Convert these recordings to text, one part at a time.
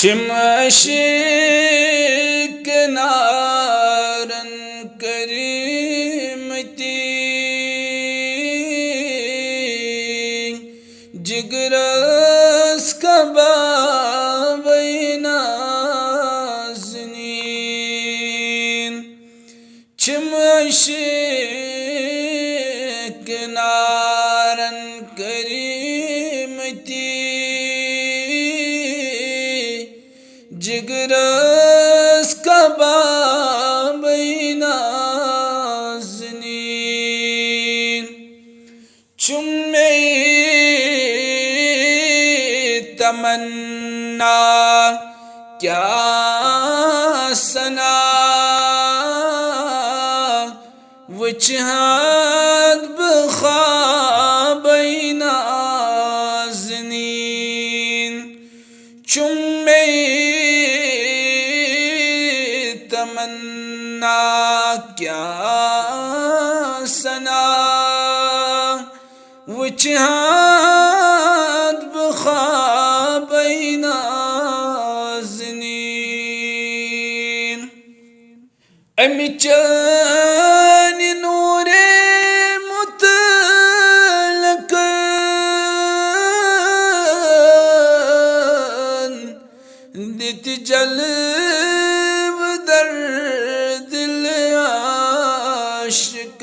عشق نارن کریمتی جگرس کباب نازنین عشق نارن کریمتی جگرس کباب نازنین چمی تمنا کیا سنا وجہت بخواب نازنین چمی تمنا کیا سنا وجہت بخواب نازنین امی چین نور مطلق دیت جلب در دل عاشق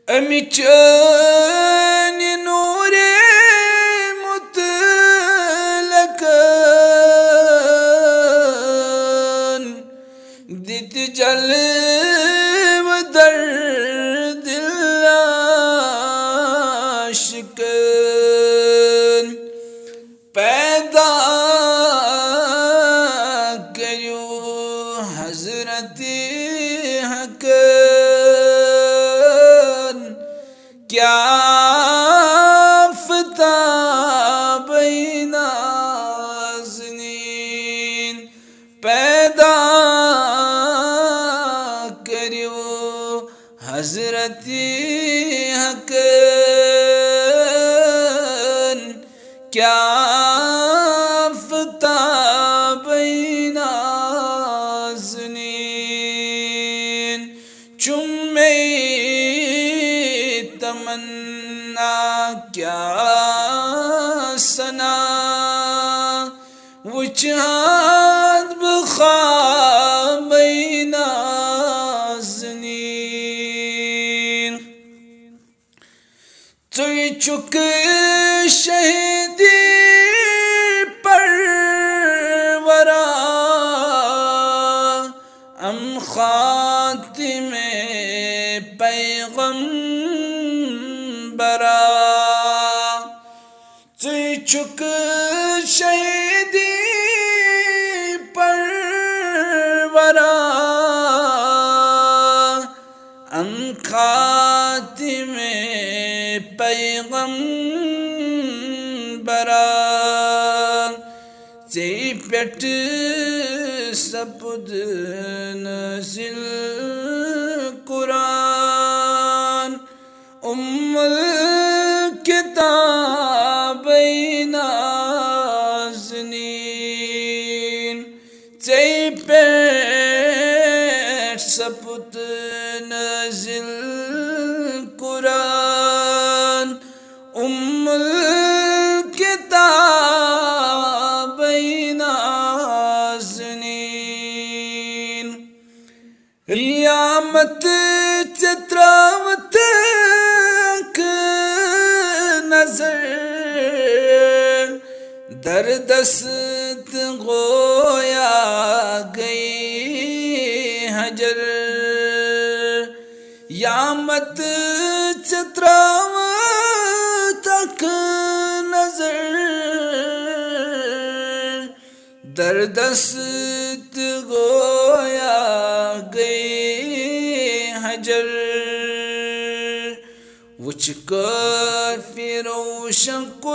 امی چین نور مطلق دیت جلب در دل عاشق پیدا کیو حضرت حق کیا آفتاب نازنین پیدا کریو حضرت حق کیا آفتاب نازنین چمی تمنا کیا سنا وجہت بخواب نازنین توی چک شہیدی پرورا ام خاتم پیغمبرا توی چک شہیدی پرورا ام خاتم پیغمبرا تی پیٹ سپد نزل قرآن ام الکتاب نازنین تی پیٹ سپد نزل قرآن ام الکتاب نازنین قیامت چتراوت نظر در دست گویا گئی حجر قیامت چتراوت نظر در دست گویا گئی حجر وچ کافر و شق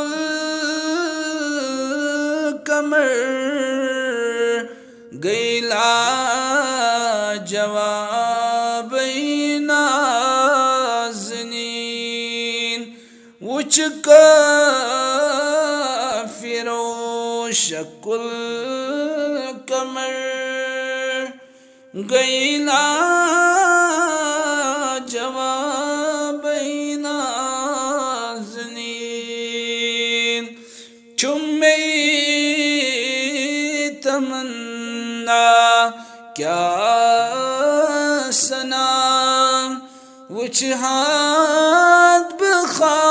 القمر گئی لا جواب نازنین وچ کافر فروشک القمر گئی لاجواب نازنین چمی تمنا کیا سنا وچ ہاتھ بخار